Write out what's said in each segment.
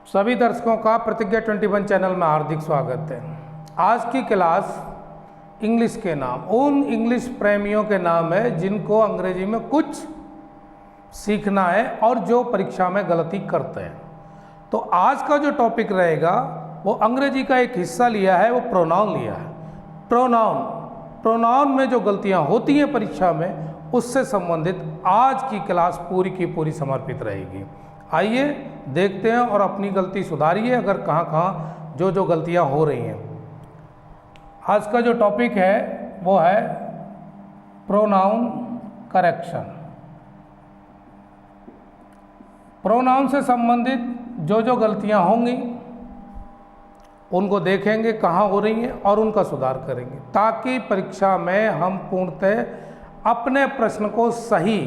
सभी दर्शकों का प्रतिज्ञा 21 चैनल में हार्दिक स्वागत है। आज की क्लास इंग्लिश के नाम, उन इंग्लिश प्रेमियों के नाम है जिनको अंग्रेजी में कुछ सीखना है और जो परीक्षा में गलती करते हैं। तो आज का जो टॉपिक रहेगा वो अंग्रेजी का एक हिस्सा लिया है, वो प्रोनाउन लिया है। प्रोनाउन में जो गलतियां होती हैं परीक्षा में, उससे संबंधित आज की क्लास पूरी की पूरी समर्पित रहेगी। आइए देखते हैं और अपनी गलती सुधारिए अगर कहाँ जो गलतियां हो रही हैं। आज का जो टॉपिक है वो है प्रोनाउन करेक्शन। प्रोनाउन से संबंधित जो गलतियां होंगी उनको देखेंगे कहाँ हो रही हैं और उनका सुधार करेंगे, ताकि परीक्षा में हम पूर्णतः अपने प्रश्न को सही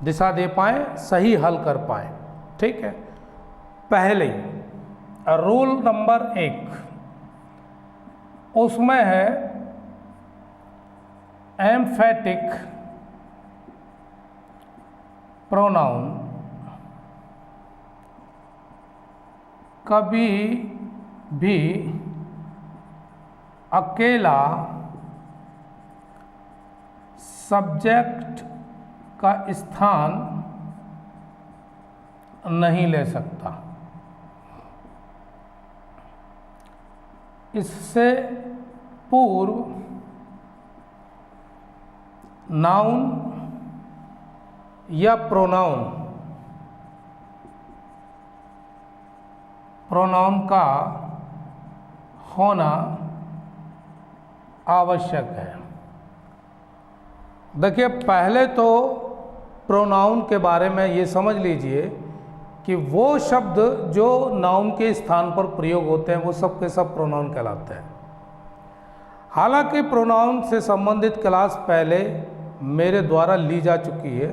दिशा दे पाएँ, सही हल कर पाएँ। ठीक है। पहले रूल नंबर 1 उसमें है एम्फेटिक प्रोनाउन कभी भी अकेला सब्जेक्ट का स्थान नहीं ले सकता। इससे पूर्व नाउन या प्रोनाउन का होना आवश्यक है। देखिए, पहले तो प्रोनाउन के बारे में ये समझ लीजिए कि वो शब्द जो नाउन के स्थान पर प्रयोग होते हैं वो सब के सब प्रोनाउन कहलाते हैं। हालांकि प्रोनाउन से संबंधित क्लास पहले मेरे द्वारा ली जा चुकी है।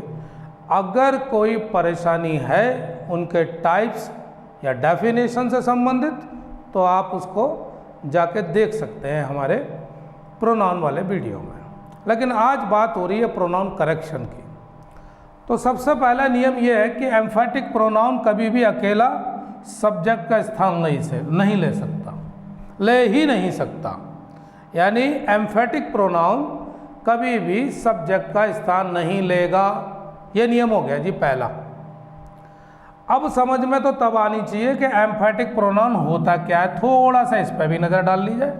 अगर कोई परेशानी है उनके टाइप्स या डेफिनेशन से संबंधित, तो आप उसको जाके देख सकते हैं हमारे प्रोनाउन वाले वीडियो में। लेकिन आज बात हो रही है प्रोनाउन करेक्शन की। तो सबसे पहला नियम यह है कि एम्फेटिक प्रोनाउन कभी भी अकेला सब्जेक्ट का स्थान नहीं ले सकता, ले ही नहीं सकता। यानी एम्फेटिक प्रोनाउन कभी भी सब्जेक्ट का स्थान नहीं लेगा। ये नियम हो गया जी पहला। अब समझ में तो तब आनी चाहिए कि एम्फेटिक प्रोनाउन होता क्या है। थोड़ा सा इस पर भी नज़र डाल ली जाए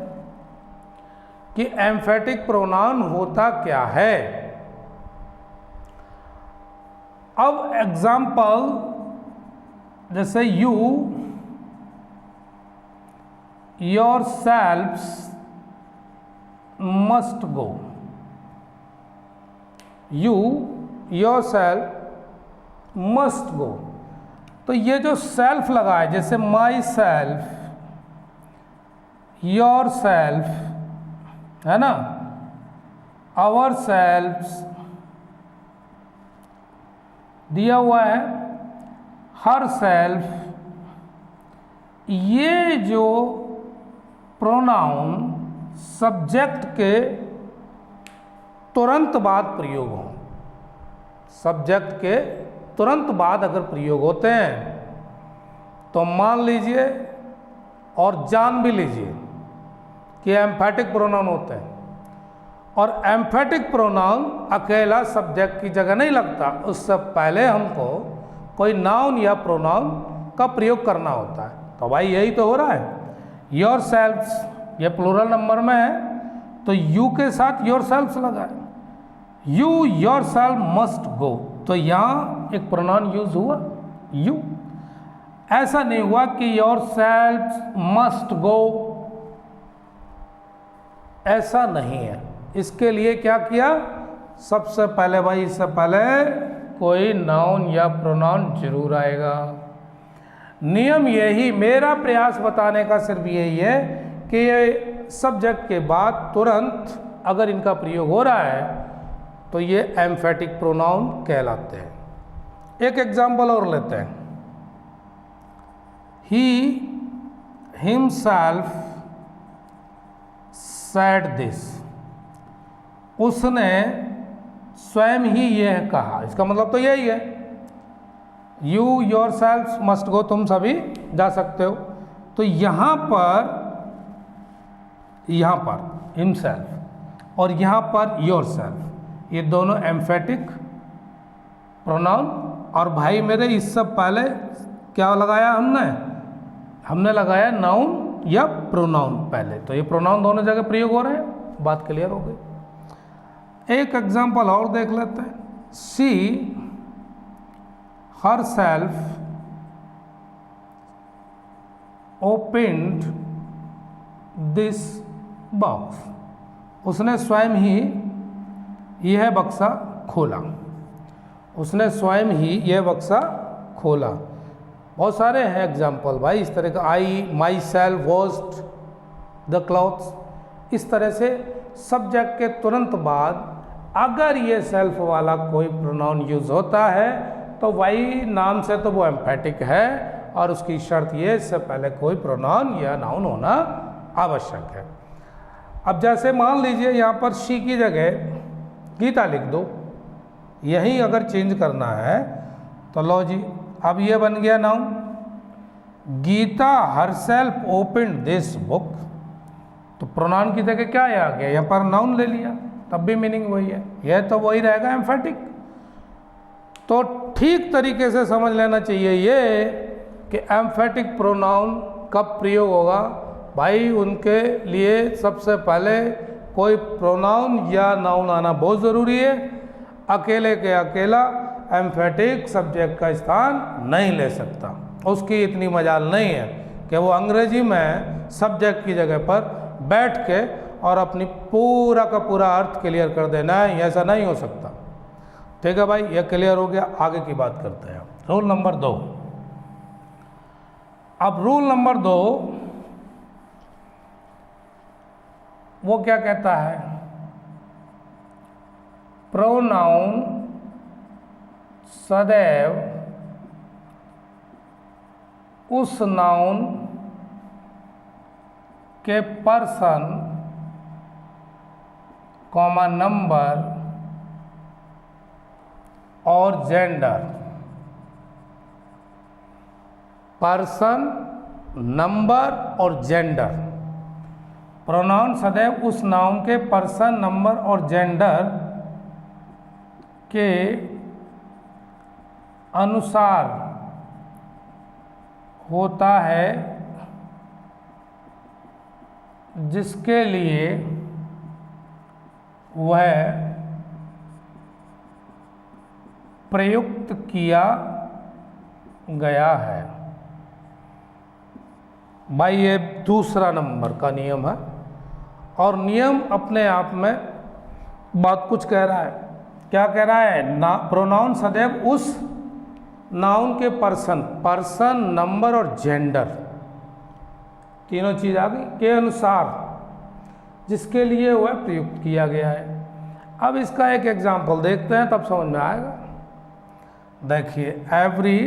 कि एम्फेटिक प्रोनाउन होता क्या है। अब एग्जाम्पल जैसे you, yourselves must go. You, yourself must go. तो ये जो सेल्फ लगा है, जैसे माई सेल्फ, योर सेल्फ, है ना, आवर सेल्व्स दिया हुआ है, हर सेल्फ। ये जो प्रोनाउन सब्जेक्ट के तुरंत बाद प्रयोग हो, सब्जेक्ट के तुरंत बाद अगर प्रयोग होते हैं तो मान लीजिए और जान भी लीजिए कि एम्फेटिक प्रोनाउन होते हैं। और एम्फेटिक प्रोनाउन अकेला सब्जेक्ट की जगह नहीं लगता, उससे पहले हमको कोई नाउन या प्रोनाउन का प्रयोग करना होता है। तो भाई यही तो हो रहा है। योरसेल्व्स ये प्लूरल नंबर में है, तो यू के साथ योरसेल्व्स लगा है। यू योरसेल्फ मस्ट गो, तो यहाँ एक प्रोनाउन यूज हुआ यू। ऐसा नहीं हुआ कि योरसेल्फ मस्ट गो, ऐसा नहीं है। इसके लिए क्या किया, सबसे पहले भाई इससे पहले कोई नाउन या प्रोनाउन जरूर आएगा। नियम यही, मेरा प्रयास बताने का सिर्फ यही है कि ये सब्जेक्ट के बाद तुरंत अगर इनका प्रयोग हो रहा है तो ये एम्फेटिक प्रोनाउन कहलाते हैं। एक एग्जाम्पल और लेते हैं। ही हिमसेल्फ सेड दिस, उसने स्वयं ही यह कहा। इसका मतलब तो यही है you your self must go, तुम सभी जा सकते हो। तो यहाँ पर हिमसेल्फ और यहाँ पर योर सेल्फ, ये दोनों एम्फेटिक प्रोनाउन। और भाई मेरे इससे पहले क्या लगाया हमने लगाया नाउन या प्रोनाउन पहले, तो ये प्रोनाउन दोनों जगह प्रयोग हो रहे हैं, बात क्लियर हो गई। एक एग्जांपल और देख लेते हैं। She herself opened this box, उसने स्वयं ही यह बक्सा खोला, उसने स्वयं ही यह बक्सा खोला। बहुत सारे हैं एग्जाम्पल भाई इस तरह का। I myself washed the clothes, इस तरह से सब्जेक्ट के तुरंत बाद अगर ये सेल्फ वाला कोई प्रोनाउन यूज होता है तो वही नाम से तो वो एम्फेटिक है और उसकी शर्त ये इससे पहले कोई प्रोनाउन या नाउन होना आवश्यक है। अब जैसे मान लीजिए यहाँ पर शी की जगह गीता लिख दो, यही अगर चेंज करना है तो लो जी, अब ये बन गया noun. Geeta herself opened this book, तो प्रोनाउन की जगह क्या आ गया, यहाँ पर नाउन ले लिया, तब भी मीनिंग वही है, यह तो वही रहेगा एम्फेटिक। तो ठीक तरीके से समझ लेना चाहिए ये कि एम्फेटिक प्रोनाउन कब प्रयोग होगा। भाई उनके लिए सबसे पहले कोई प्रोनाउन या नाउन आना बहुत ज़रूरी है। अकेले के अकेला एम्फेटिक सब्जेक्ट का स्थान नहीं ले सकता, उसकी इतनी मजाल नहीं है कि वो अंग्रेजी में सब्जेक्ट की जगह पर बैठ के और अपनी पूरा का पूरा अर्थ क्लियर कर देना है, ऐसा नहीं हो सकता। ठीक है भाई, यह क्लियर हो गया। आगे की बात करते हैं। Rule number 2। अब रूल नंबर 2 वो क्या कहता है, प्रोनाउन सदैव उस नाउन के पर्सन कॉमा नंबर और जेंडर, पर्सन नंबर और जेंडर, प्रोनाउन सदैव उस नाउन के पर्सन नंबर और जेंडर के अनुसार होता है जिसके लिए वह प्रयुक्त किया गया है। भाई ये दूसरा नंबर का नियम है और नियम अपने आप में बहुत कुछ कह रहा है। क्या कह रहा है, प्रोनाउन सदैव उस नाउन के पर्सन नंबर और जेंडर, तीनों चीज आ गई, के अनुसार जिसके लिए वह प्रयुक्त किया गया है। अब इसका एक एग्जाम्पल देखते हैं तब समझ में आएगा। देखिए, every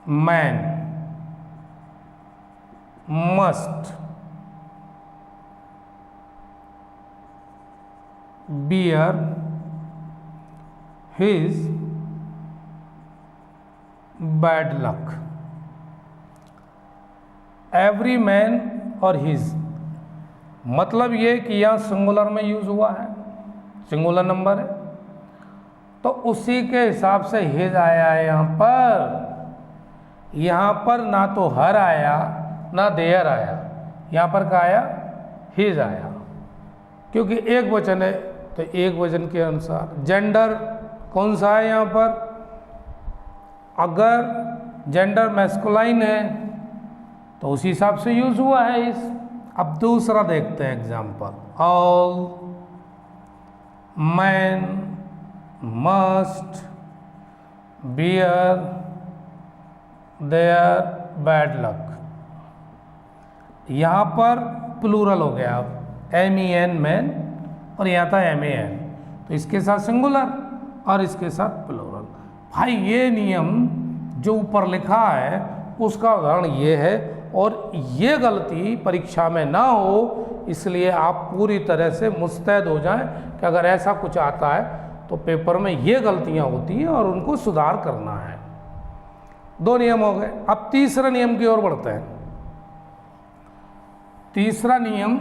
man must bear his bad luck. Every man और हिज मतलब ये कि यहाँ सिंगुलर में यूज हुआ है, सिंगुलर नंबर है, तो उसी के हिसाब से हिज आया है। यहाँ पर ना तो हर आया ना देयर आया, यहाँ पर क्या आया, हिज आया, क्योंकि एक वचन है तो एक वचन के अनुसार। जेंडर कौन सा है यहाँ पर, अगर जेंडर मैस्कुलाइन है तो उसी हिसाब से यूज हुआ है इस। अब दूसरा देखते हैं example. All man must bear their bad luck. यहाँ पर प्लूरल हो गया, अब MEN मैन और यहाँ था MAN, तो इसके साथ सिंगुलर और इसके साथ प्लूरल। भाई ये नियम जो ऊपर लिखा है उसका उदाहरण ये है, और ये गलती परीक्षा में ना हो इसलिए आप पूरी तरह से मुस्तैद हो जाएं कि अगर ऐसा कुछ आता है तो पेपर में ये गलतियां होती हैं और उनको सुधार करना है। 2 नियम हो गए। अब तीसरे नियम की ओर बढ़ते हैं। तीसरा नियम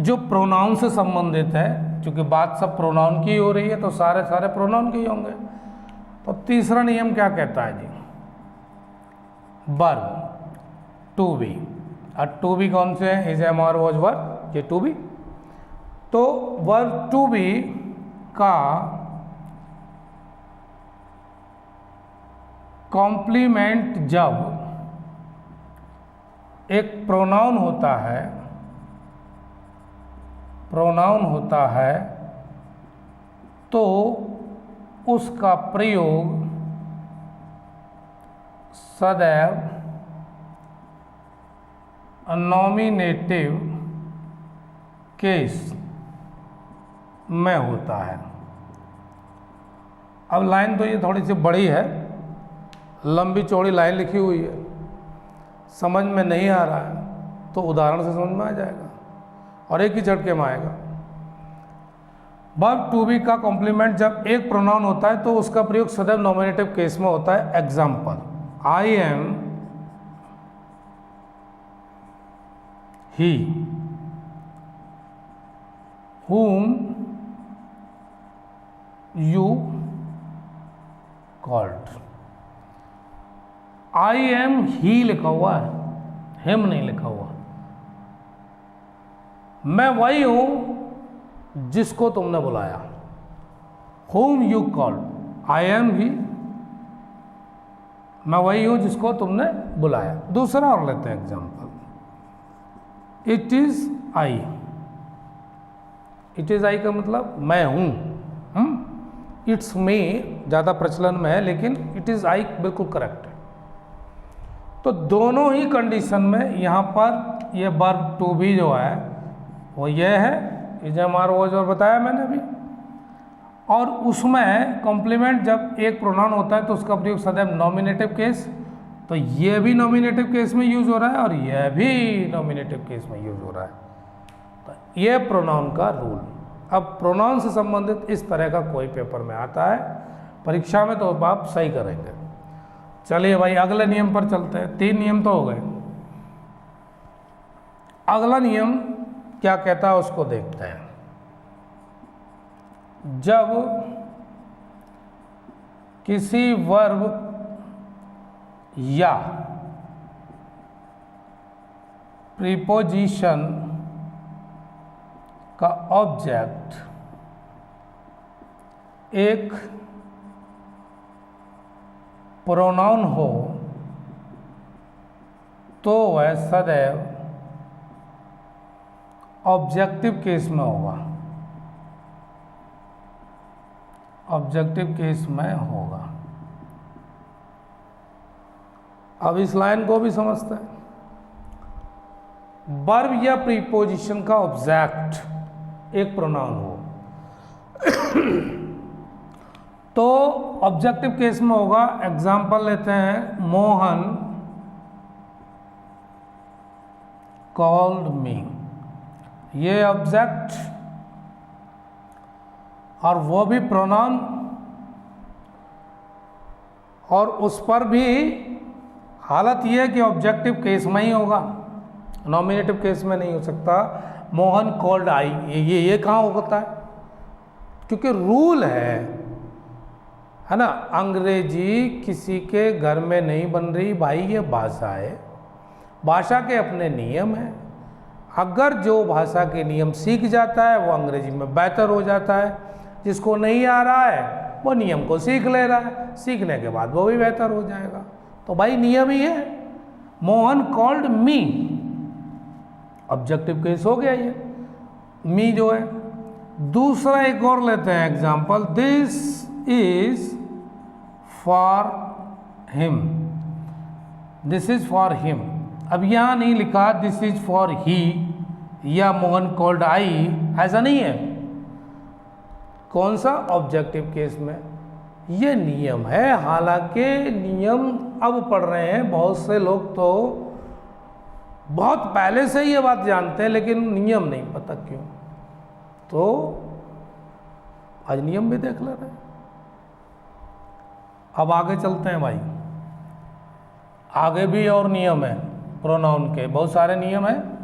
जो प्रोनाउन से संबंधित है, क्योंकि बात सब प्रोनाउन की हो रही है तो सारे प्रोनाउन के ही होंगे। तो तीसरा नियम क्या कहता है जी? Verb to be. और टू बी कौन से हैं? इज, एम और वॉज वर्ब, ये टू बी। तो वर्ब टू बी का कॉम्प्लीमेंट जब एक प्रोनाउन होता है तो उसका प्रयोग सदैव नॉमिनेटिव केस में होता है। अब लाइन तो ये थोड़ी सी बड़ी है, लंबी चौड़ी लाइन लिखी हुई है, समझ में नहीं आ रहा है तो उदाहरण से समझ में आ जाएगा और एक ही झटके में आएगा। वर्ब टू बी का कॉम्प्लीमेंट जब एक प्रोनाउन होता है तो उसका प्रयोग सदैव नॉमिनेटिव केस में होता है। Example, I am, he, whom you called। I am he लिखा हुआ है, him नहीं लिखा हुआ। मैं वही हूं जिसको तुमने बुलाया। whom you called, I am he, मैं वही हूं जिसको तुमने बुलाया। दूसरा और लेते हैं example, it is I. It is I का मतलब मैं हूं। इट्स मी ज़्यादा प्रचलन में है, लेकिन इट इज आई बिल्कुल करेक्ट है। तो दोनों ही कंडीशन में यहाँ पर ये वर्ब टू बी जो है वो ये है, इज, एम और वॉज और बताया मैंने अभी। और उसमें कॉम्प्लीमेंट जब एक प्रोनाउन होता है तो उसका प्रयोग सदैव नॉमिनेटिव केस, तो ये भी नॉमिनेटिव केस में यूज हो रहा है और यह भी नॉमिनेटिव केस में यूज हो रहा है। तो ये प्रोनाउन का रूल। अब प्रोनाउन से संबंधित इस तरह का कोई पेपर में आता है परीक्षा में तो आप सही करेंगे। चलिए भाई अगले नियम पर चलते हैं। 3 नियम तो हो गए। अगला नियम क्या कहता है उसको देखते हैं। जब किसी वर्ब या प्रीपोजिशन का ऑब्जेक्ट एक प्रोनाउन हो तो वह सदैव ऑब्जेक्टिव केस में होगा। ऑब्जेक्टिव केस में होगा। अब इस लाइन को भी समझते हैं। वर्ब या प्रीपोजिशन का ऑब्जेक्ट एक प्रोनाउन हो तो ऑब्जेक्टिव केस में होगा। एग्जाम्पल लेते हैं, मोहन कॉल्ड मी, ये ऑब्जेक्ट और वो भी प्रोनाउन, और उस पर भी हालत ये है कि ऑब्जेक्टिव केस में ही होगा, नॉमिनेटिव केस में नहीं हो सकता। मोहन कॉल्ड आई, ये कहाँ होता है? क्योंकि रूल है ना। अंग्रेजी किसी के घर में नहीं बन रही भाई, ये भाषा है, भाषा के अपने नियम हैं। अगर जो भाषा के नियम सीख जाता है वो अंग्रेजी में बेहतर हो जाता है, जिसको नहीं आ रहा है वो नियम को सीख ले रहा है, सीखने के बाद वो भी बेहतर हो जाएगा। तो भाई नियम ही है। Mohan called me, objective case हो गया ये, मी जो है। दूसरा एक और लेते हैं example, this is for him, this is for him. अब यहां नहीं लिखा दिस इज फॉर ही या मोहन कॉल्ड आई, ऐसा नहीं है। कौन सा? ऑब्जेक्टिव केस में। ये नियम है। हालांकि नियम अब पढ़ रहे हैं बहुत से लोग, तो बहुत पहले से ये बात जानते हैं लेकिन नियम नहीं पता क्यों। तो आज नियम भी देख ले रहे हैं। अब आगे चलते हैं भाई, आगे भी और नियम है प्रोनाउन के, बहुत सारे नियम हैं,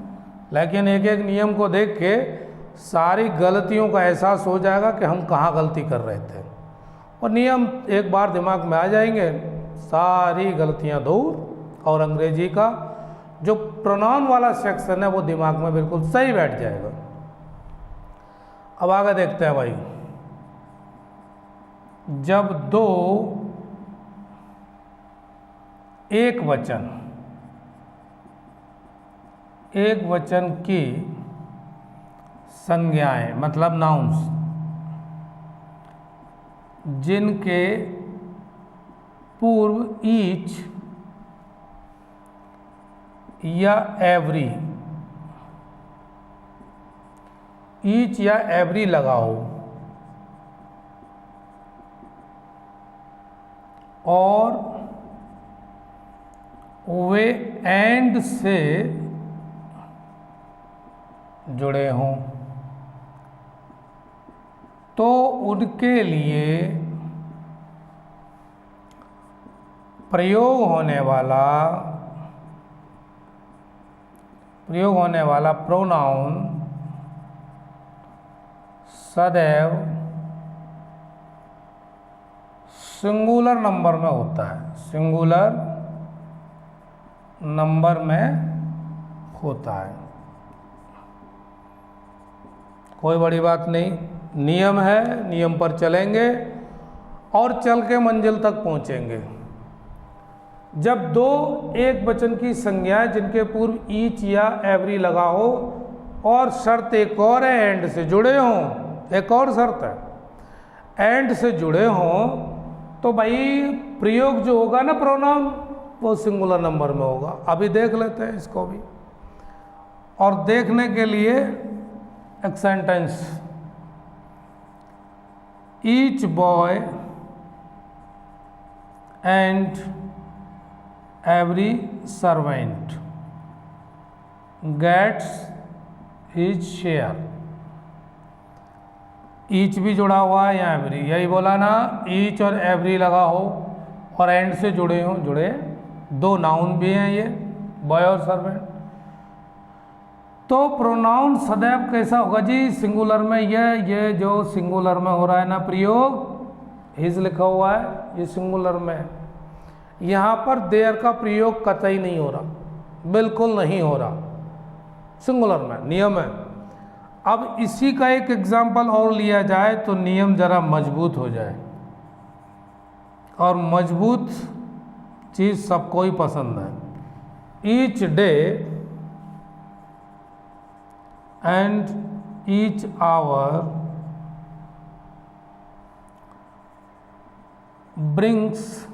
लेकिन एक एक नियम को देख के सारी गलतियों का एहसास हो जाएगा कि हम कहाँ गलती कर रहे थे, और नियम एक बार दिमाग में आ जाएंगे सारी गलतियाँ दूर, और अंग्रेजी का जो प्रोनाउन वाला सेक्शन है वो दिमाग में बिल्कुल सही बैठ जाएगा। अब आगे देखते हैं भाई, जब दो एक वचन की संज्ञाएं मतलब नाउन्स जिनके पूर्व ईच या एवरी लगाओ और वे एंड से जुड़े हों तो उनके लिए प्रयोग होने वाला प्रोनाउन सदैव सिंगुलर नंबर में होता है, सिंगुलर नंबर में होता है। कोई बड़ी बात नहीं, नियम है, नियम पर चलेंगे और चल के मंजिल तक पहुंचेंगे। जब दो एक वचन की संज्ञाएं जिनके पूर्व ईच या एवरी लगा हो और शर्त एक और है एंड से जुड़े हों, एक और शर्त है एंड से जुड़े हों, तो भाई प्रयोग जो होगा ना प्रोनाउन वो सिंगुलर नंबर में होगा। अभी देख लेते हैं इसको भी, और देखने के लिए एक sentence, each boy and every servant gets his share. Each भी जुड़ा हुआ है या एवरी, यही बोला ना, ईच और एवरी लगा हो और एंड से जुड़े हों, जुड़े दो नाउन भी हैं ये, बॉय और सर्वेंट, तो प्रोनाउन सदैव कैसा होगा जी, सिंगुलर में। ये जो सिंगुलर में हो रहा है ना प्रयोग, हिज लिखा हुआ है, ये सिंगुलर में है। यहाँ पर देयर का प्रयोग कतई नहीं हो रहा, बिल्कुल नहीं हो रहा, सिंगुलर में नियम है। अब इसी का एक एग्जाम्पल और लिया जाए तो नियम जरा मजबूत हो जाए, और मजबूत चीज़ सबको ही पसंद है। Each day and each hour brings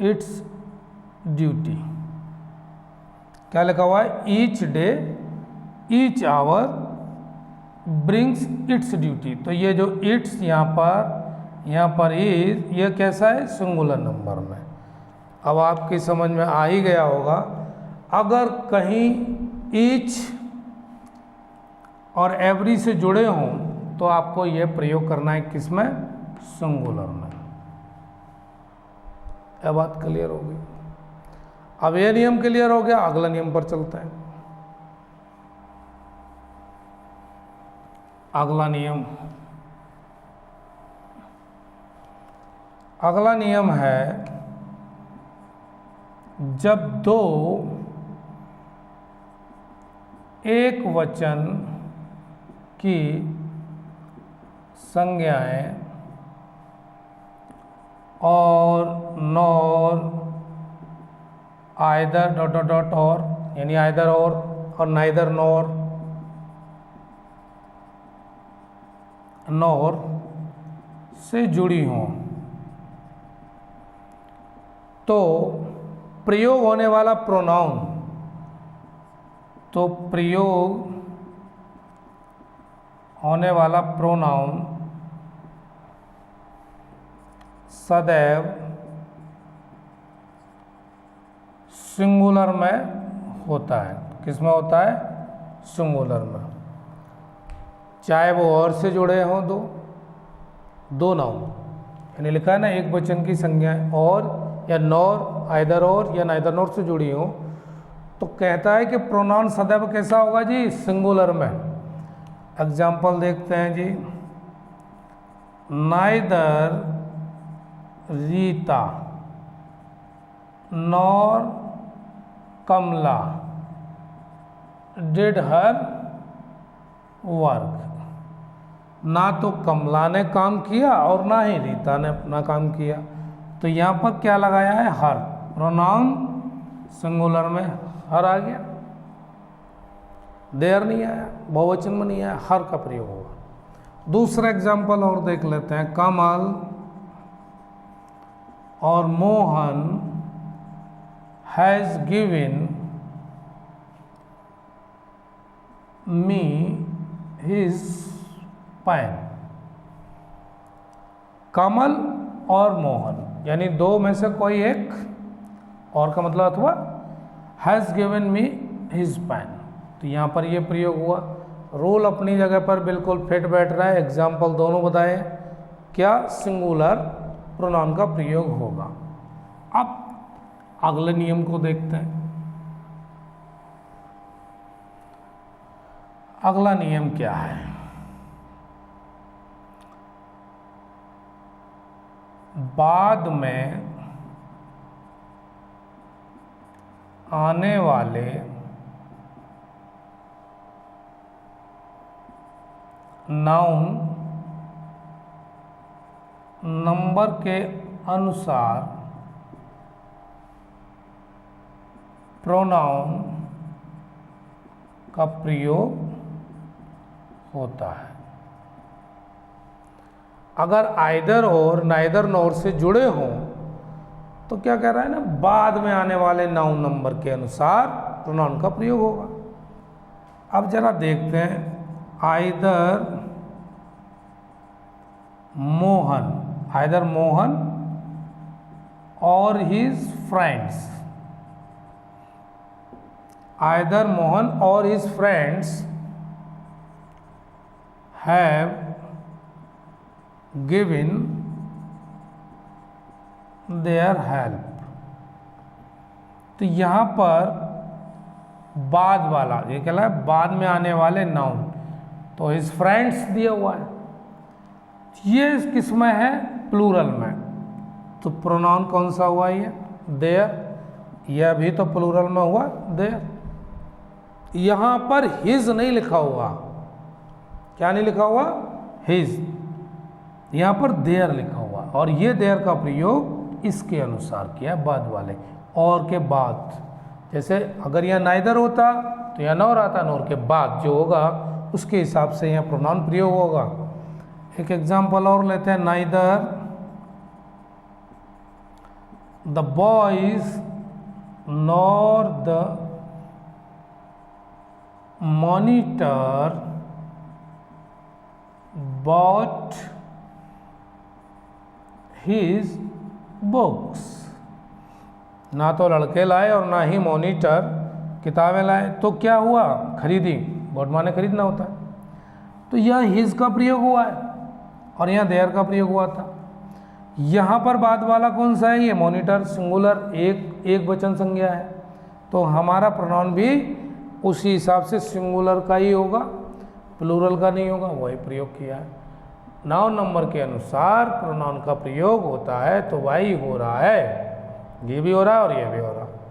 its duty. क्या लिखा हुआ है, each day each hour brings its duty. तो ये जो इट्स यहाँ पर इज, ये कैसा है, सिंगुलर नंबर में। अब आपकी समझ में आ ही गया होगा, अगर कहीं ईच और एवरी से जुड़े हों तो आपको ये प्रयोग करना है किसमें, सिंगुलर में। यह बात क्लियर होगी। अब ये नियम क्लियर हो गया, अगला नियम पर चलते हैं। अगला नियम है, जब दो एक वचन की संज्ञाएं और nor either dot dot dot और, यानी आइदर और नाइदर नॉर से जुड़ी हों तो प्रयोग होने वाला प्रोनाउन, तो प्रयोग होने वाला प्रोनाउन सदैव सिंगुलर में होता है। किसमें होता है, सिंगुलर में, चाहे वो और से जुड़े हों दो दो नाउन, यानी लिखा है ना एक वचन की संज्ञाएं और या नॉर, आइदर और या नाइदर नॉर से जुड़ी हो, तो कहता है कि प्रोनाउन सदैव कैसा होगा जी, सिंगुलर में। एग्जाम्पल देखते हैं जी, neither Rita nor Kamala did her work. ना तो कमला ने काम किया और ना ही रीता ने अपना काम किया, तो यहाँ पर क्या लगाया है, हर। प्रोनाउन सिंगुलर में हर आ गया, देयर नहीं आया, बहुवचन में नहीं आया, हर का प्रयोग होगा। दूसरा एग्जाम्पल और देख लेते हैं, कमल और Mohan has given me his pen. Kamal और मोहन यानी दो में से कोई एक, और का मतलब अथवा has given me his pen, तो यहाँ पर ये प्रयोग हुआ। रूल अपनी जगह पर बिल्कुल फिट बैठ रहा है, एग्जाम्पल दोनों बताए, क्या सिंगुलर प्रोनाउन का प्रयोग होगा। अब अगले नियम को देखते हैं। अगला नियम क्या है, बाद में आने वाले नाउन नंबर के अनुसार प्रोनाउन का प्रयोग होता है। अगर आइदर और नाइदर नॉर से जुड़े हों तो क्या कह रहा है ना, बाद में आने वाले नाउन नंबर के अनुसार प्रोनाउन का प्रयोग होगा। अब जरा देखते हैं, आइदर मोहन, आइदर मोहन और हिज फ्रेंड्स, आइदर मोहन और his friends have given their help. तो यहाँ पर बाद वाला, ये क्या है, बाद में आने वाले नाउन, तो हिज फ्रेंड्स दिया हुआ है, ये किस में है, प्लूरल में, तो प्रोनाउन कौन सा हुआ ये, देयर। यह भी तो प्लूरल में हुआ देयर। यहाँ पर हिज नहीं लिखा हुआ, क्या नहीं लिखा हुआ, हिज, यहाँ पर देयर लिखा हुआ, और ये देयर का प्रयोग इसके अनुसार किया, बाद वाले, और के बाद। जैसे अगर यह नाइदर होता तो यह नॉर आता, नॉर के बाद जो होगा उसके हिसाब से यह प्रोनाउन प्रयोग होगा। एक एग्जांपल और लेते हैं, neither the boys nor the monitor bot his books. ना तो लड़के लाए और ना ही मॉनिटर किताबें लाए, तो क्या हुआ, खरीदी, बॉट माने खरीदना होता है, तो यह हिज का प्रयोग हुआ है और यहाँ देयर का प्रयोग हुआ था। यहाँ पर बाद वाला कौन सा है, ये मॉनिटर, सिंगुलर, एक वचन संज्ञा है, तो हमारा प्रोनाउन भी उसी हिसाब से सिंगुलर का ही होगा, प्लूरल का नहीं होगा, वही प्रयोग किया है। नाउन नंबर के अनुसार प्रोनाउन का प्रयोग होता है, तो वही हो रहा है, ये भी हो रहा है और ये भी हो रहा है।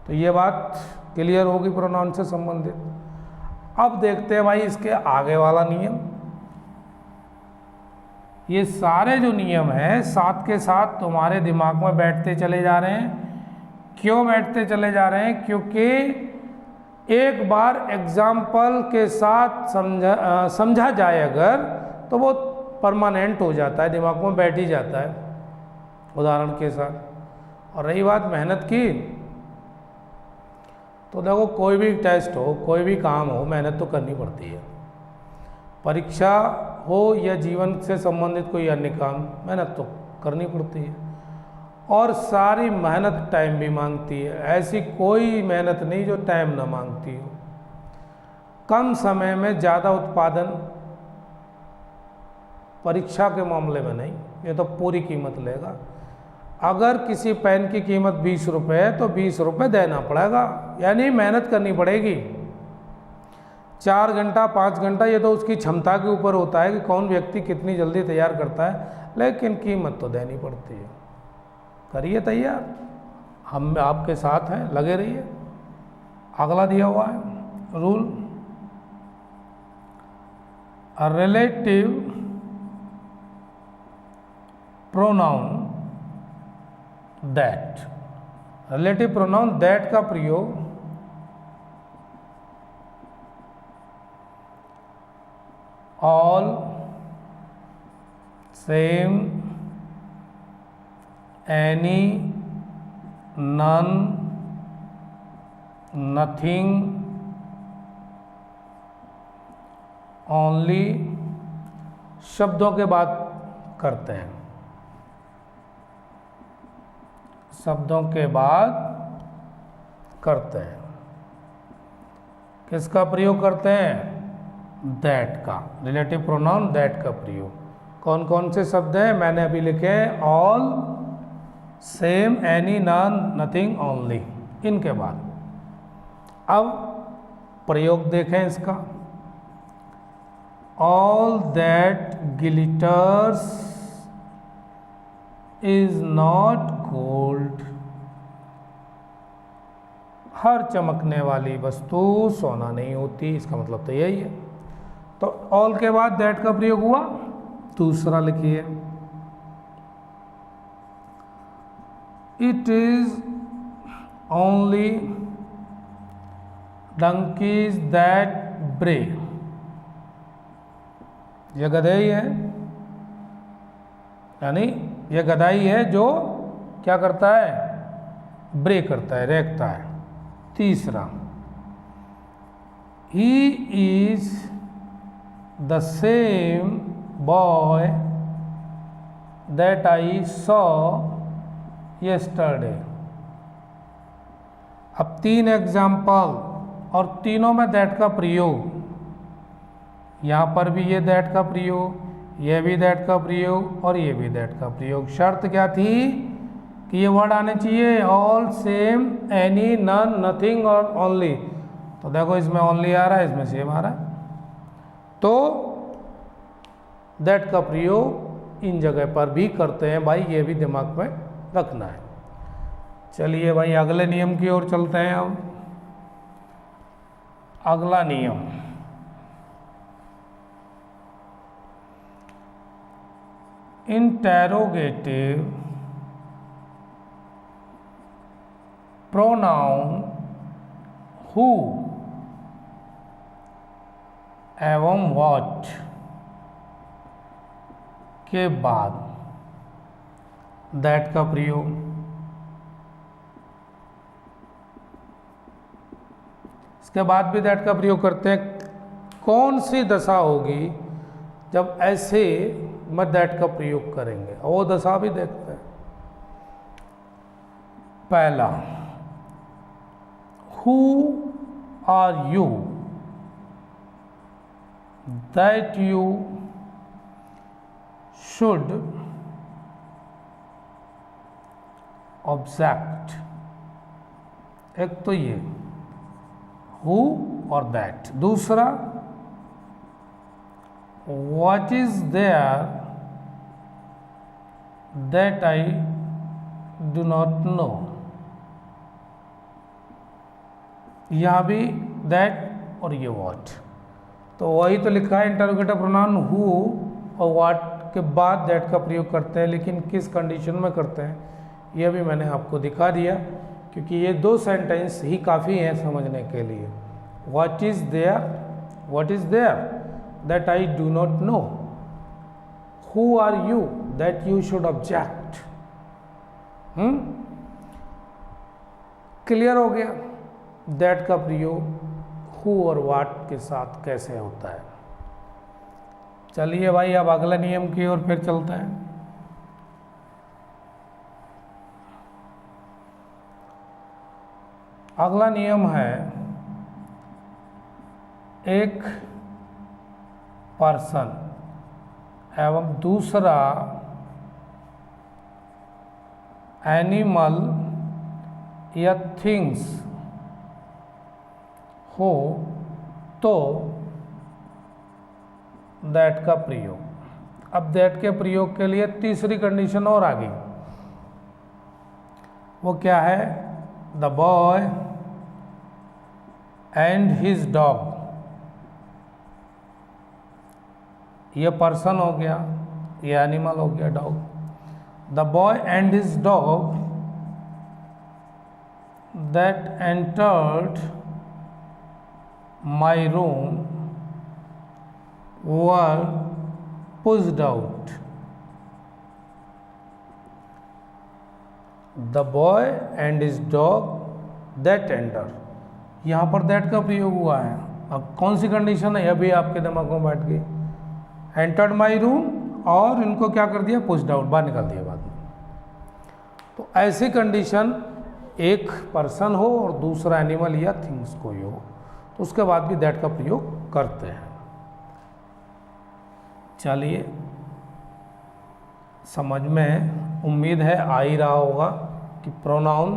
तो ये बात क्लियर होगी प्रोनाउन से संबंधित। अब देखते हैं भाई इसके आगे वाला नियम। ये सारे जो नियम हैं साथ के साथ तुम्हारे दिमाग में बैठते चले जा रहे हैं। क्यों बैठते चले जा रहे हैं, क्योंकि एक बार एग्जाम्पल के साथ समझा जाए अगर, तो वो परमानेंट हो जाता है, दिमाग में बैठ ही जाता है उदाहरण के साथ। और रही बात मेहनत की, तो देखो कोई भी टेस्ट हो, कोई भी काम हो, मेहनत तो करनी पड़ती है। परीक्षा हो या जीवन से संबंधित कोई अन्य काम, मेहनत तो करनी पड़ती है, और सारी मेहनत टाइम भी मांगती है। ऐसी कोई मेहनत नहीं जो टाइम ना मांगती हो। कम समय में ज़्यादा उत्पादन परीक्षा के मामले में नहीं, ये तो पूरी कीमत लेगा। अगर किसी पेन की कीमत 20 रुपये है तो 20 रुपये देना पड़ेगा, यानी मेहनत करनी पड़ेगी। 4 घंटा 5 घंटा ये तो उसकी क्षमता के ऊपर होता है कि कौन व्यक्ति कितनी जल्दी तैयार करता है, लेकिन कीमत तो देनी पड़ती है। करिए तैयार, हम आपके साथ हैं, लगे रहिए। अगला दिया हुआ है rule, relative pronoun that. Relative pronoun that का प्रयोग all, same, any, none, nothing, only शब्दों के बाद करते हैं। शब्दों के बाद करते हैं। किसका प्रयोग करते हैं? दैट का, रिलेटिव प्रोनाउन दैट का प्रयोग। कौन कौन से शब्द हैं? मैंने अभी लिखे हैं all, same, any, none, nothing, only, इनके बाद। अब प्रयोग देखें इसका। All that glitters is not gold. हर चमकने वाली वस्तु सोना नहीं होती, इसका मतलब तो यही है। तो ऑल के बाद दैट का प्रयोग हुआ। दूसरा लिखिए, it is only donkeys that ब्रे। यह गधे ही है, यानी यह गधा ही है जो क्या करता है? ब्रे करता है, रेंकता है। तीसरा, he is the same boy that I saw yesterday. अब 3 एग्जाम्पल और तीनों में दैट का प्रयोग। यहाँ पर भी ये दैट का प्रयोग, ये भी दैट का प्रयोग और ये भी दैट का प्रयोग। शर्त क्या थी कि ये वर्ड आने चाहिए all, same, any, none, nothing और ओनली। तो देखो इसमें ओनली आ रहा है, इसमें सेम आ रहा है। तो दैट का प्रयोग इन जगह पर भी करते हैं भाई, ये भी दिमाग में रखना है। चलिए भाई अगले नियम की ओर चलते हैं। अब अगला नियम, इंटेरोगेटिव प्रोनाउन हु एवं व्हाट के बाद दैट का प्रयोग। इसके बाद भी दैट का प्रयोग करते हैं। कौन सी दशा होगी जब ऐसे में दैट का प्रयोग करेंगे, वो दशा भी देखते हैं। पहला, who are you that you should object. एक तो ये हु और दैट। दूसरा, what is there that I do not know। यहाँ भी that और ये what। तो वही तो लिखा है इंटरोगेटिव प्रोनाउन हु और what के बाद that का प्रयोग करते हैं, लेकिन किस कंडीशन में करते हैं यह भी मैंने आपको दिखा दिया, क्योंकि ये 2 सेंटेंस ही काफ़ी हैं समझने के लिए। what is there that I do not know। Who are you that you should object। Clear हो गया that का प्रयोग who और what के साथ कैसे होता है। चलिए भाई अब अगले नियम की ओर फिर चलते हैं। अगला नियम है, एक पर्सन एवं दूसरा एनिमल या थिंग्स हो तो दैट का प्रयोग। अब दैट के प्रयोग के लिए तीसरी कंडीशन और आ गई, वो क्या है? The boy and his dog. ये पर्सन हो गया, ये एनिमल हो गया dog. The boy and his dog that entered my room were pushed out. The boy and his dog that enter, यहाँ पर दैट का प्रयोग हुआ है। अब कौन सी कंडीशन है, यह भी आपके दिमाग में बैठ गई। एंटर्ड माई रूम और इनको क्या कर दिया? पुश्ड आउट, बाहर निकाल दिया बाद में। तो ऐसी कंडीशन एक पर्सन हो और दूसरा एनिमल या थिंग्स कोई हो तो उसके बाद भी दैट का प्रयोग करते हैं। चलिए, समझ में उम्मीद है आ ही रहा होगा कि प्रोनाउन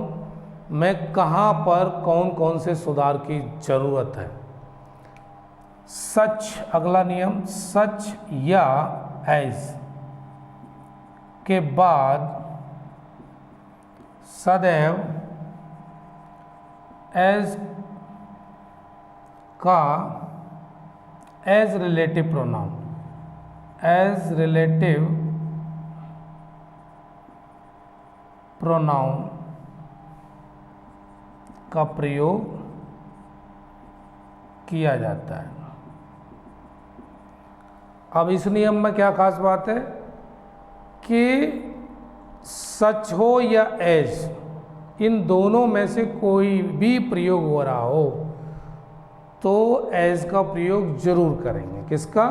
में कहाँ पर कौन कौन से सुधार की जरूरत है। सच, अगला नियम, सच या एज के बाद सदैव एज का as relative pronoun, as relative pronoun का प्रयोग किया जाता है। अब इस नियम में क्या खास बात है कि सच हो या एज, इन दोनों में से कोई भी प्रयोग हो रहा हो तो एज का प्रयोग जरूर करेंगे। किसका?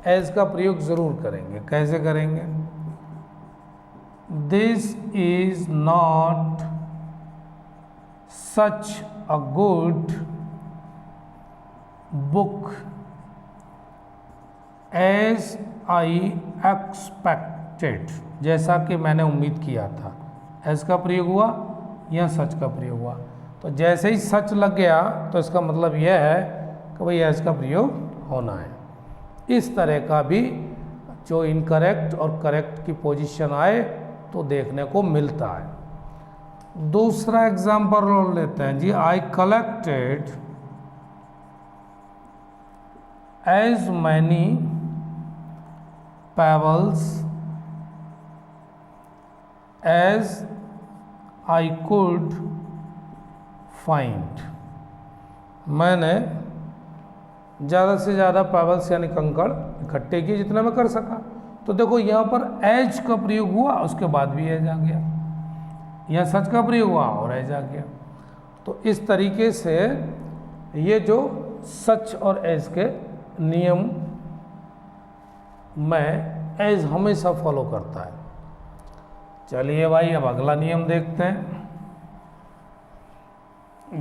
एज का प्रयोग जरूर करेंगे। कैसे करेंगे? This is not such a good book as I expected, जैसा कि मैंने उम्मीद किया था। एज का प्रयोग हुआ या सच का प्रयोग हुआ, तो जैसे ही सच लग गया तो इसका मतलब यह है कि भाई एज का प्रयोग होना है। इस तरह का भी जो इनकरेक्ट और करेक्ट की पोजीशन आए तो देखने को मिलता है। दूसरा एग्जाम्पल और लेते हैं जी। I collected as many pebbles as I could find. मैंने ज़्यादा से ज़्यादा पेबल्स यानी कंकड़ इकट्ठे किए जितना मैं कर सका। तो देखो यहाँ पर एज का प्रयोग हुआ, उसके बाद भी एज आ गया। यहाँ सच का प्रयोग हुआ और एज आ गया। तो इस तरीके से ये जो सच और एज के नियम में एज हमेशा फॉलो करता है। चलिए भाई, अब अगला नियम देखते हैं।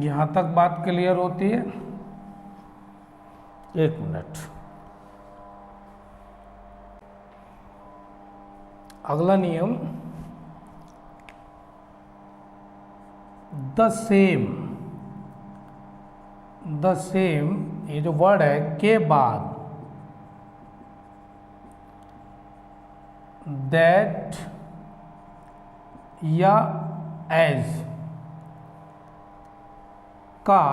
यहाँ तक बात क्लियर होती है? एक मिनट। अगला नियम, द सेम। द सेम ये जो वर्ड है के बाद दैट या एज का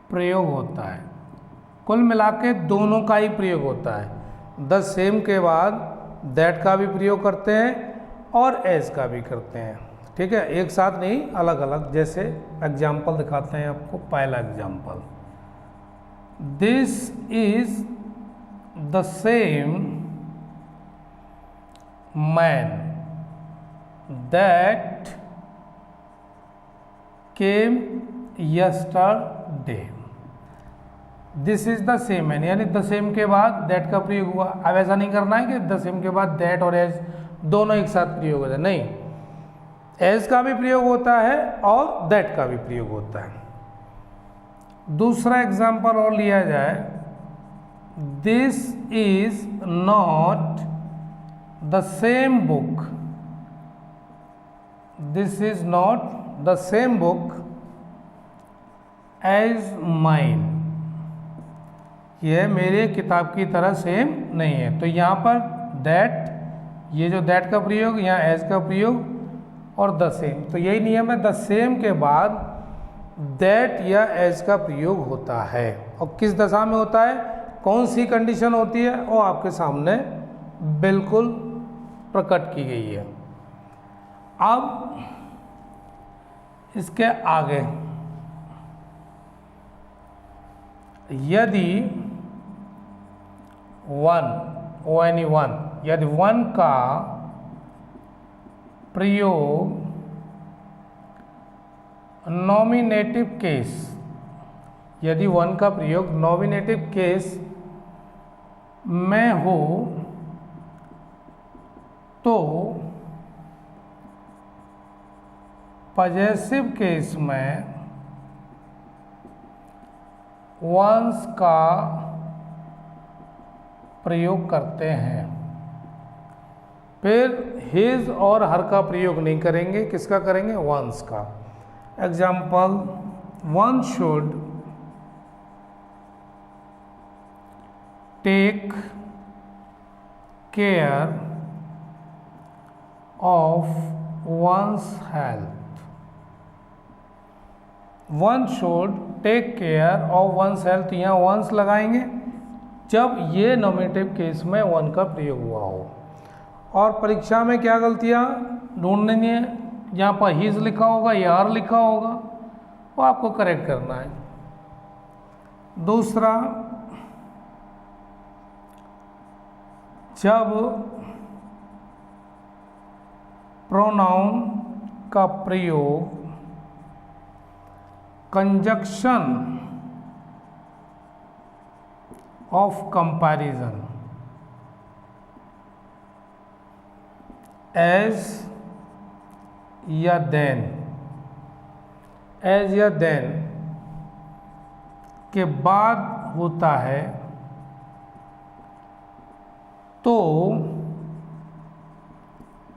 प्रयोग होता है। कुल मिला के दोनों का ही प्रयोग होता है। द सेम के बाद दैट का भी प्रयोग करते हैं और एज का भी करते हैं। ठीक है, एक साथ नहीं, अलग अलग। जैसे एग्जाम्पल दिखाते हैं आपको। पहला example, this is the same man that came yesterday. This is the same man, यानी द सेम के बाद दैट का प्रयोग हुआ। अब ऐसा नहीं करना है कि द सेम के बाद दैट और एज दोनों एक साथ प्रयोग होता है, नहीं। एज का भी प्रयोग होता है और दैट का भी प्रयोग होता है। दूसरा एग्जाम्पल और लिया जाए, this is not the same book, this is not the same book as mine, यह मेरे किताब की तरह सेम नहीं है। तो यहाँ पर दैट, ये जो दैट का प्रयोग, यहाँ एज का प्रयोग और द सेम, तो यही नियम है, द सेम के बाद दैट या एज का प्रयोग होता है। और किस दशा में होता है, कौन सी कंडीशन होती है, वो आपके सामने बिल्कुल प्रकट की गई है। अब इसके आगे, यदि वन, यदि वन का प्रयोग नॉमिनेटिव केस, यदि वन का प्रयोग नॉमिनेटिव केस में हो तो पजेसिव केस में वंस का प्रयोग करते हैं। फिर हिज और हर का प्रयोग नहीं करेंगे, किसका करेंगे, वंस का। Example, one should take care of one's health, one should take care of one's health, यहाँ वंस लगाएंगे जब ये नॉमिनेटिव केस में वन का प्रयोग हुआ हो। और परीक्षा में क्या गलतियाँ ढूंढनी है, जहाँ पर हिज लिखा होगा या आर लिखा होगा, वो आपको करेक्ट करना है। दूसरा, जब प्रोनाउन का प्रयोग कंजक्शन ऑफ कंपैरिजन एज या देन, एज या देन के बाद होता है तो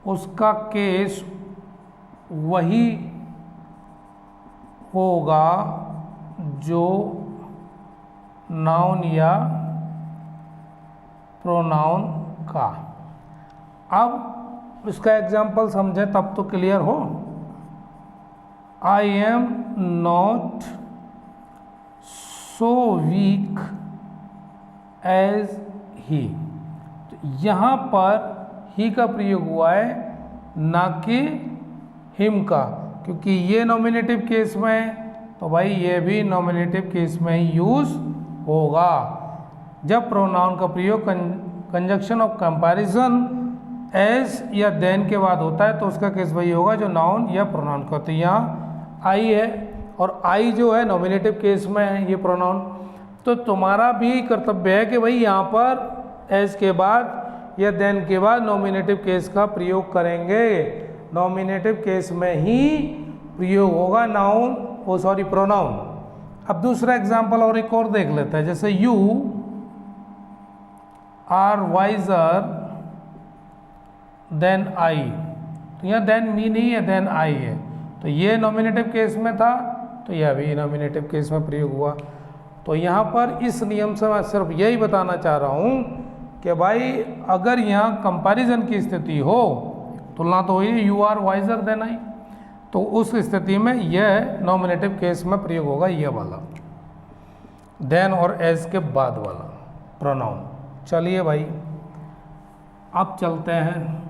उसका केस वही होगा जो नाउन या प्रोनाउन का। अब इसका एग्जाम्पल समझें तब तो क्लियर हो। I am not so weak as he, तो यहाँ पर ही का प्रयोग हुआ है ना कि हिम का, क्योंकि ये नॉमिनेटिव केस में है तो भाई ये भी नॉमिनेटिव केस में ही यूज होगा। जब प्रोनाउन का प्रयोग कंजक्शन ऑफ कंपैरिजन एज या देन के बाद होता है तो उसका केस वही होगा जो नाउन या प्रोनाउन का। तो यहाँ आई है और आई जो है नॉमिनेटिव केस में है ये प्रोनाउन, तो तुम्हारा भी कर्तव्य है कि भाई यहाँ पर एज के बाद या देन के बाद नॉमिनेटिव केस का प्रयोग करेंगे। नॉमिनेटिव केस में ही प्रयोग होगा नाउन, वो सॉरी प्रोनाउन। अब दूसरा एग्जाम्पल और एक और देख लेते हैं, जैसे you are wiser than I, तो यहाँ देन मी नहीं है, देन आई है, तो ये नॉमिनेटिव केस में था तो यह भी नॉमिनेटिव केस में प्रयोग हुआ। तो यहाँ पर इस नियम से मैं सिर्फ यही बताना चाह रहा हूँ कि भाई अगर यहाँ कंपैरिजन की स्थिति हो, तुलना तो हुई you are wiser than I, तो उस स्थिति में यह नॉमिनेटिव केस में प्रयोग होगा ये वाला, देन और एज के बाद वाला प्रोनाउन। चलिए भाई अब चलते हैं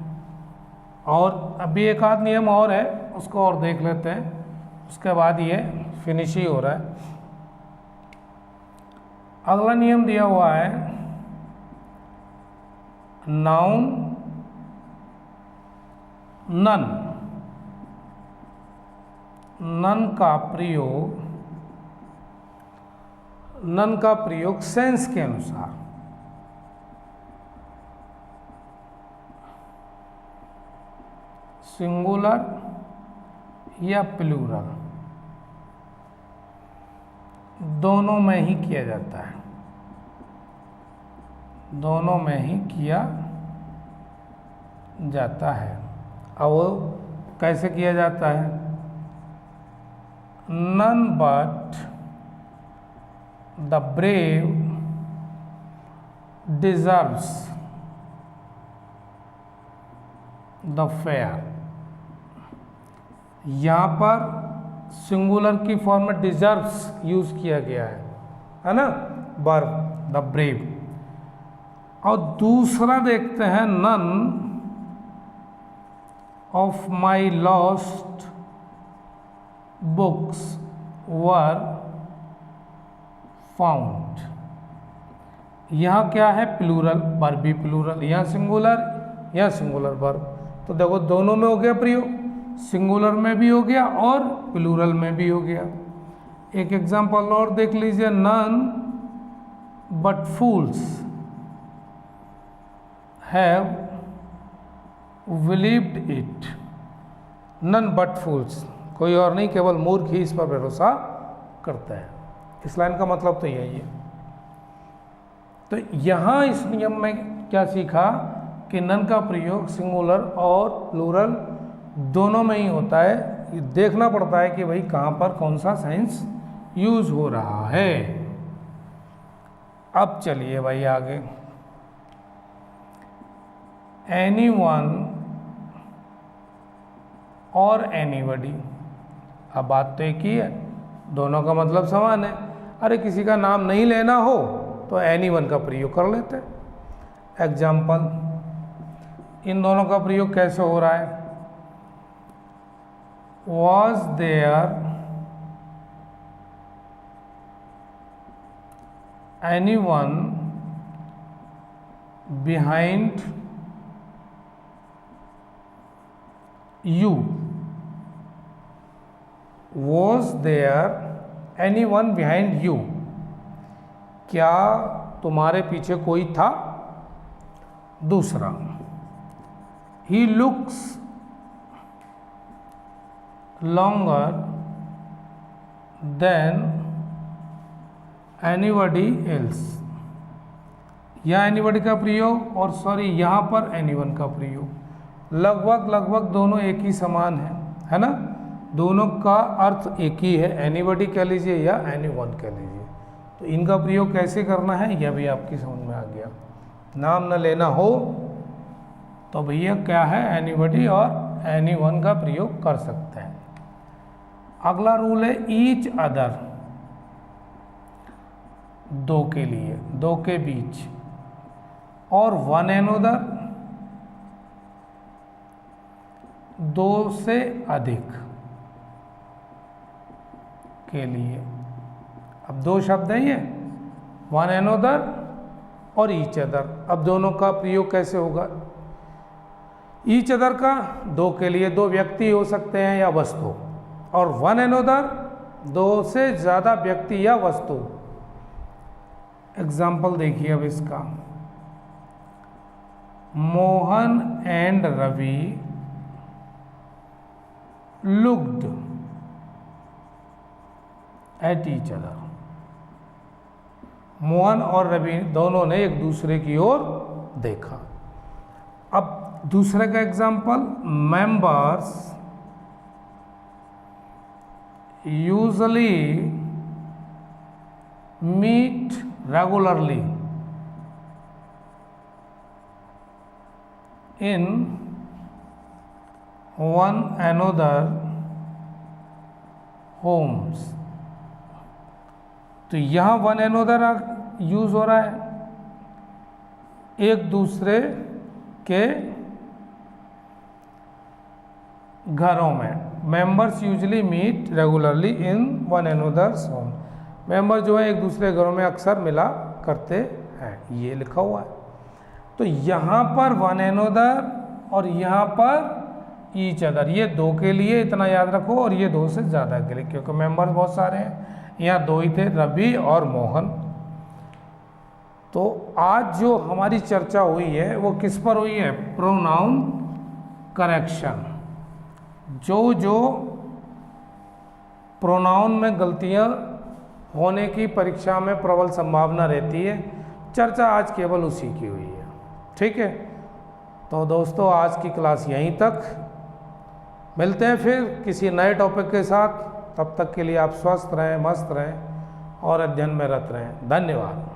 और अभी एक आध नियम और है उसको और देख लेते हैं, उसके बाद ये फिनिश ही हो रहा है। अगला नियम दिया हुआ है, नाउन नन, नन का प्रयोग, नन का प्रयोग सेंस के अनुसार सिंगुलर या प्लूरल दोनों में ही किया जाता है। दोनों में ही किया जाता है। अब वो कैसे किया जाता है? None but the brave deserves the fair. यहाँ पर सिंगुलर की फॉर्म में डिजर्व्स यूज किया गया है ना, वर्ब द ब्रेव। और दूसरा देखते हैं, none of my lost books were found. यहाँ क्या है? प्लूरल, वर्ब भी प्लूरल, यहाँ सिंगुलर वर्ब। तो देखो दोनों में हो गया प्रयोग, सिंगुलर में भी हो गया और प्लूरल में भी हो गया। एक एग्जांपल और देख लीजिए, none but fools have believed it. None but fools, कोई और नहीं, केवल मूर्ख ही इस पर भरोसा करता है। इस लाइन का मतलब तो यही है। तो यहाँ इस नियम में क्या सीखा कि नन का प्रयोग सिंगुलर और प्लूरल दोनों में ही होता है। देखना पड़ता है कि भाई कहाँ पर कौन सा सेंस यूज हो रहा है। अब चलिए भाई आगे, एनीवन और एनीबडी। अब बात तो एक ही है, दोनों का मतलब समान है। अरे किसी का नाम नहीं लेना हो तो एनीवन का प्रयोग कर लेते हैं। एग्जाम्पल, इन दोनों का प्रयोग कैसे हो रहा है? Was there anyone behind you? Was there anyone behind you? क्या तुम्हारे पीछे कोई था? दूसरा, he looks longer than anybody else. यहाँ एनीबडी का प्रयोग और सॉरी यहाँ पर एनीवन का प्रयोग लगभग दोनों एक ही समान है ना, दोनों का अर्थ एक ही है। एनीबडी कह लीजिए या एनीवन कह लीजिए। तो इनका प्रयोग कैसे करना है यह भी आपकी समझ में आ गया। नाम न लेना हो तो भैया क्या है, एनीबडी और एनीवन का प्रयोग कर सकते हैं। अगला रूल है ईच अदर, दो के लिए, दो के बीच, और वन एनोदर, दो से अधिक के लिए। अब दो शब्द हैं ये, वन एनोदर और ईच अदर। अब दोनों का प्रयोग कैसे होगा? ईच अदर का दो के लिए, दो व्यक्ति हो सकते हैं या वस्तु, और वन एनोदर दो से ज़्यादा व्यक्ति या वस्तु। एग्जाम्पल देखिए अब इसका, Mohan and Ravi looked at each other. Mohan और रवि दोनों ने एक दूसरे की ओर देखा। अब दूसरे का example, members usually meet regularly in one another homes. तो यहां वन another यूज हो रहा है, एक दूसरे के घरों में। Members usually meet regularly in one another's home. Member जो है एक दूसरे घरों में अक्सर मिला करते हैं, ये लिखा हुआ है। तो यहाँ पर वन another और यहाँ पर ईच अदर, ये दो के लिए, इतना याद रखो, और ये दो से ज़्यादा के लिए, क्योंकि मेंबर्स बहुत सारे हैं। यहाँ दो ही थे, रवि और मोहन। तो आज जो हमारी चर्चा हुई है वो किस पर हुई है? Pronoun correction. जो प्रोनाउन में गलतियाँ होने की परीक्षा में प्रबल संभावना रहती है, चर्चा आज केवल उसी की हुई है। ठीक है, तो दोस्तों आज की क्लास यहीं तक, मिलते हैं फिर किसी नए टॉपिक के साथ। तब तक के लिए आप स्वस्थ रहें, मस्त रहें और अध्ययन में रत रहें। धन्यवाद।